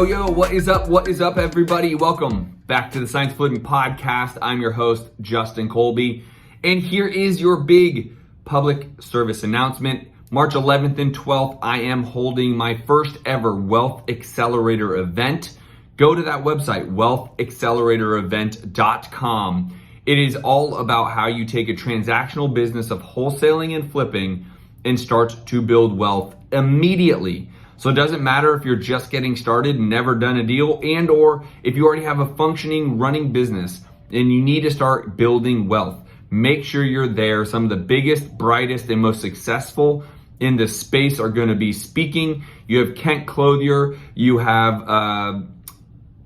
Yo, what is up? What is up, everybody? Welcome back to the Science Flipping Podcast. I'm your host, Justin Colby, and here is your big public service announcement. March 11th and 12th, I am holding my first ever Wealth Accelerator event. Go to that website, 𝐓𝐒𝐒𝐅 It is all about how you take a transactional business of wholesaling and flipping and start to build wealth immediately. So it doesn't matter if you're just getting started, never done a deal, and or if you already have a functioning, running business and you need to start building wealth. Make sure you're there. Some of the biggest, brightest, and most successful in the space are going to be speaking. You have Clothier, you have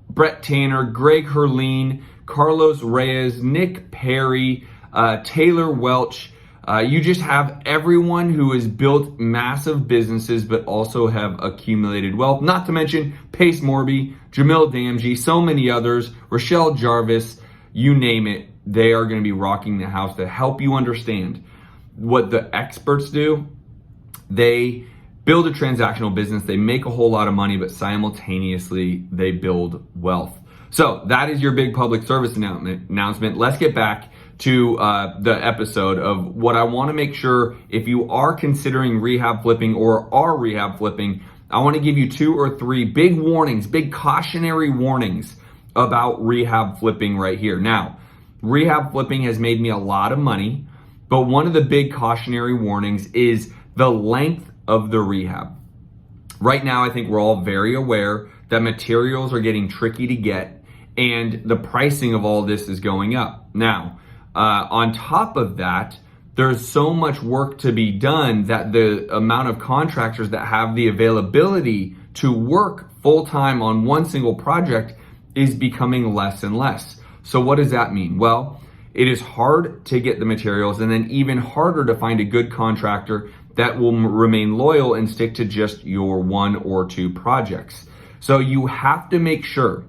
Brent Tanner, Greg Herline, Carlos Reyes, Nick Perry, Taylor Welch. You just have everyone who has built massive businesses but also have accumulated wealth. Not to mention Pace Morby, Jamil Damji, so many others, Rochelle Jarvis, you name it. They are going to be rocking the house to help you understand what the experts do. They build a transactional business, they make a whole lot of money, but simultaneously they build wealth. So that is your big public service announcement. Let's get back to the episode of what I want to make sure if you are considering rehab flipping or are rehab flipping, I want to give you 2 or 3 big warnings, big cautionary warnings about rehab flipping right here. Now, rehab flipping has made me a lot of money, but one of the big cautionary warnings is the length of the rehab. Right now, I think we're all very aware that materials are getting tricky to get and the pricing of all this is going up. Now, on top of that, there's so much work to be done that the amount of contractors that have the availability to work full-time on one single project is becoming less and less. So what does that mean? Well, it is hard to get the materials and then even harder to find a good contractor that will remain loyal and stick to just your 1 or 2 projects. So you have to make sure,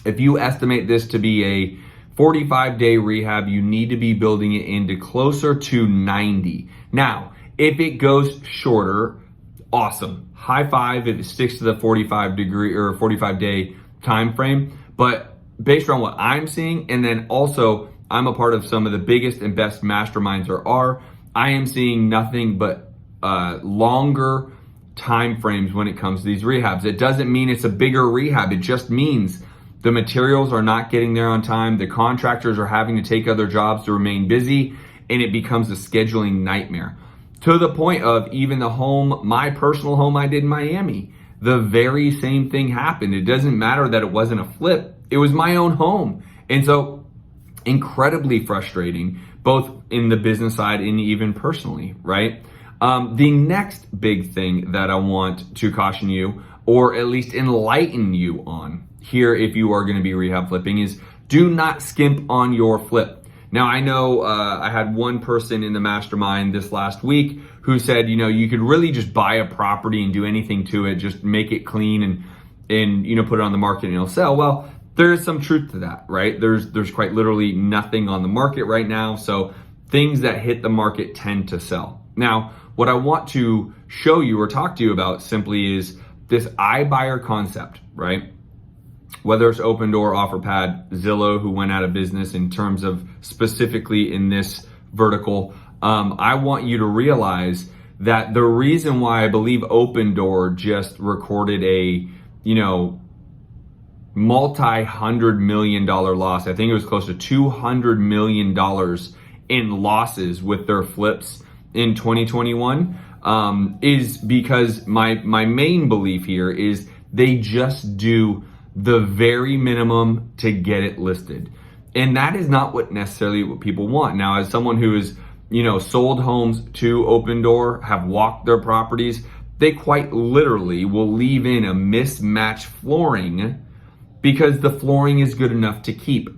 if you estimate this to be a 45-day rehab, you need to be building it into closer to 90. Now, if it goes shorter, awesome. High five if it sticks to the 45-day time frame. But based on what I'm seeing, and then also I'm a part of some of the biggest and best masterminds there are, I am seeing nothing but longer time frames when it comes to these rehabs. It doesn't mean it's a bigger rehab. It just means the materials are not getting there on time. The contractors are having to take other jobs to remain busy, and it becomes a scheduling nightmare. To the point of even the home, my personal home I did in Miami, the very same thing happened. It doesn't matter that it wasn't a flip. It was my own home. And so incredibly frustrating, both in the business side and even personally, right? The next big thing that I want to caution you, or at least enlighten you on here if you are going to be rehab flipping, is do not skimp on your flip. Now, I know I had one person in the mastermind this last week who said, you could really just buy a property and do anything to it, just make it clean and put it on the market and it'll sell. Well, there is some truth to that, right? There's quite literally nothing on the market right now. So things that hit the market tend to sell. Now, what I want to show you or talk to you about simply is this iBuyer concept, right? Whether it's Opendoor, OfferPad, Zillow, who went out of business in terms of specifically in this vertical, I want you to realize that the reason why I believe Opendoor just recorded a, multi-$100 million loss. I think it was close to $200 million in losses with their flips in 2021, is because my main belief here is they just do the very minimum to get it listed. And that is not what people want. Now, as someone who is, sold homes to Opendoor, have walked their properties, they quite literally will leave in a mismatched flooring because the flooring is good enough to keep.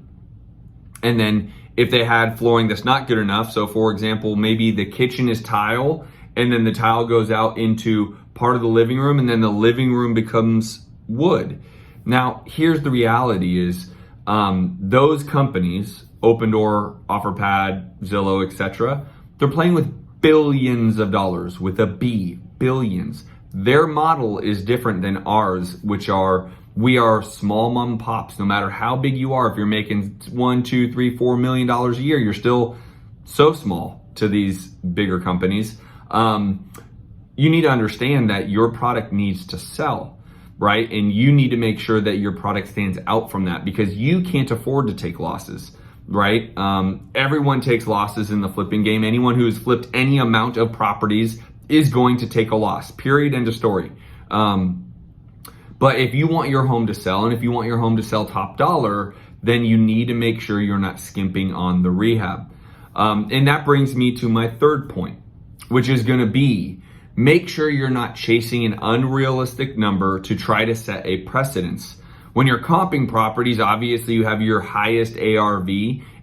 And then if they had flooring that's not good enough, so for example, maybe the kitchen is tile and then the tile goes out into part of the living room and then the living room becomes wood. Now, here's the reality is those companies, Opendoor, OfferPad, Zillow, etc., they're playing with billions of dollars with a B, billions. Their model is different than ours, which are, we are small mom and pops. No matter how big you are, if you're making $1, $2, $3, $4 million a year, you're still so small to these bigger companies. You need to understand that your product needs to sell, right? And you need to make sure that your product stands out from that, because you can't afford to take losses, right? Everyone takes losses in the flipping game. Anyone who has flipped any amount of properties is going to take a loss, period, end of story. But if you want your home to sell, and if you want your home to sell top dollar, then you need to make sure you're not skimping on the rehab. And that brings me to my third point, which is gonna be, make sure you're not chasing an unrealistic number to try to set a precedence. When you're comping properties, obviously you have your highest ARV,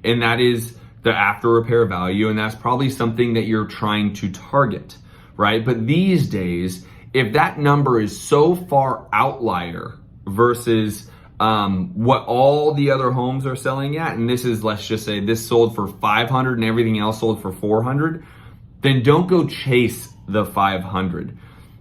and that is the after repair value, and that's probably something that you're trying to target, right? But these days, if that number is so far outlier versus what all the other homes are selling at, and this is, let's just say this sold for 500 and everything else sold for 400, then don't go chase the 500.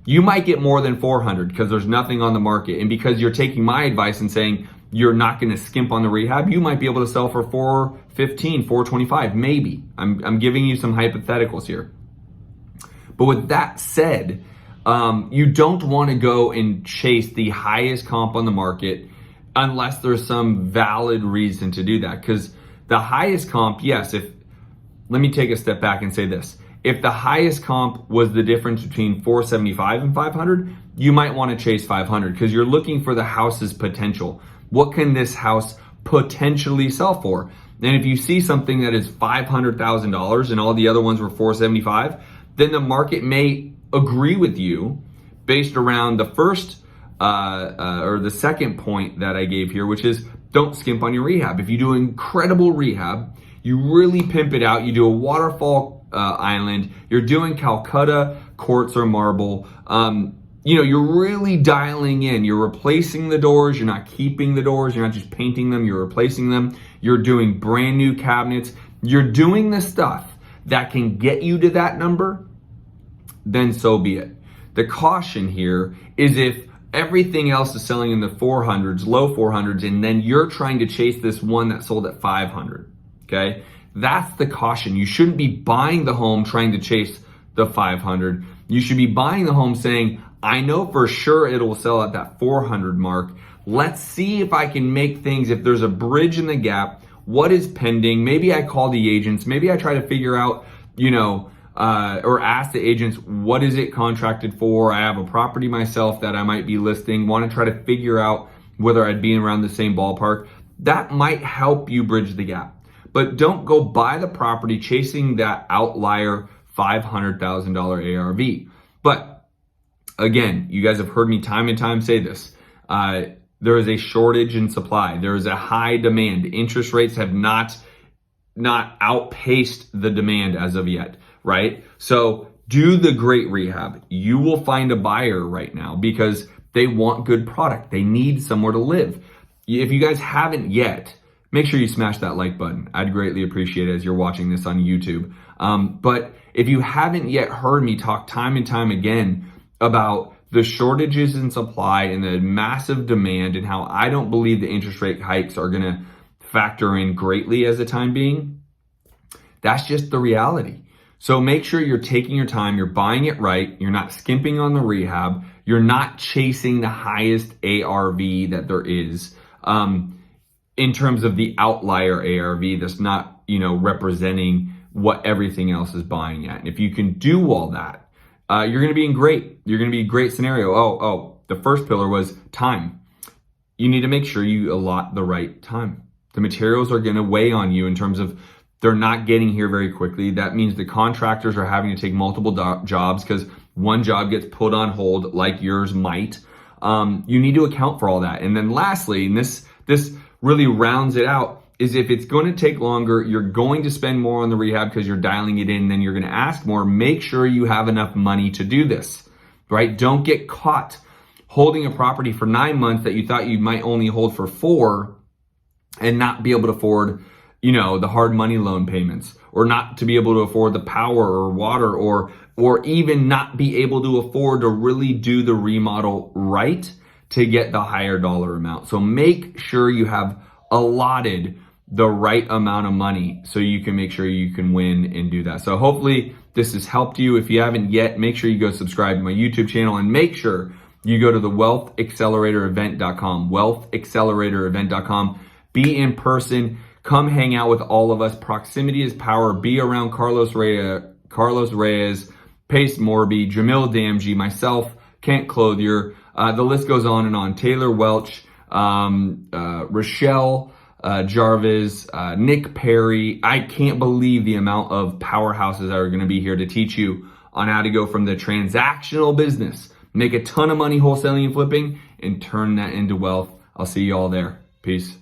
You might get more than 400 because there's nothing on the market. And because you're taking my advice and saying you're not going to skimp on the rehab, you might be able to sell for 415, 425, maybe. I'm giving you some hypotheticals here. But with that said, you don't want to go and chase the highest comp on the market unless there's some valid reason to do that. Because the highest comp, yes, let me take a step back and say this. If the highest comp was the difference between 475 and 500, you might want to chase 500 because you're looking for the house's potential. What can this house potentially sell for? And if you see something that is $500,000 and all the other ones were 475, then the market may agree with you based around the first or the second point that I gave here, which is don't skimp on your rehab. If you do incredible rehab, you really pimp it out, you do a waterfall island, you're doing Calcutta quartz or marble, you're really dialing in, you're replacing the doors, you're not keeping the doors, you're not just painting them, you're replacing them, you're doing brand new cabinets, you're doing the stuff that can get you to that number, then so be it. The caution here is if everything else is selling in the 400s, low 400s, and then you're trying to chase this one that sold at 500, okay? That's the caution. You shouldn't be buying the home trying to chase the 500. You should be buying the home saying, I know for sure it will sell at that 400 mark. Let's see if I can make things, if there's a bridge in the gap, what is pending? Maybe I call the agents. Maybe I try to figure out, or ask the agents, what is it contracted for? I have a property myself that I might be listing, want to try to figure out whether I'd be around the same ballpark. That might help you bridge the gap. But don't go buy the property chasing that outlier $500,000 ARV. But again, you guys have heard me time and time say this. There is a shortage in supply. There is a high demand. Interest rates have not outpaced the demand as of yet, right? So do the great rehab. You will find a buyer right now because they want good product. They need somewhere to live. If you guys haven't yet, make sure you smash that like button. I'd greatly appreciate it as you're watching this on YouTube. But if you haven't yet heard me talk time and time again about the shortages in supply and the massive demand and how I don't believe the interest rate hikes are gonna factor in greatly as the time being, that's just the reality. So make sure you're taking your time, you're buying it right, you're not skimping on the rehab, you're not chasing the highest ARV that there is. In terms of the outlier ARV that's not, representing what everything else is buying at. And if you can do all that, you're going to be you're going to be a great scenario. The first pillar was time. You need to make sure you allot the right time. The materials are going to weigh on you in terms of they're not getting here very quickly. That means the contractors are having to take multiple jobs because one job gets put on hold like yours might. You need to account for all that. And then lastly, and this really rounds it out, is if it's going to take longer, you're going to spend more on the rehab because you're dialing it in, then you're going to ask more. Make sure you have enough money to do this, right? Don't get caught holding a property for 9 months that you thought you might only hold for 4 and not be able to afford, you know, the hard money loan payments, or not to be able to afford the power or water, or even not be able to afford to really do the remodel right to get the higher dollar amount. So make sure you have allotted the right amount of money so you can make sure you can win and do that. So hopefully this has helped you. If you haven't yet, make sure you go subscribe to my YouTube channel, and make sure you go to the wealthacceleratorevent.com, wealthacceleratorevent.com. Be in person. Come hang out with all of us. Proximity is power. Be around Carlos Reyes, Pace Morby, Jamil Damji, myself, Kent Clothier. The list goes on and on. Taylor Welch, Rochelle Jarvis, Nick Perry. I can't believe the amount of powerhouses that are going to be here to teach you on how to go from the transactional business, make a ton of money wholesaling and flipping, and turn that into wealth. I'll see you all there. Peace.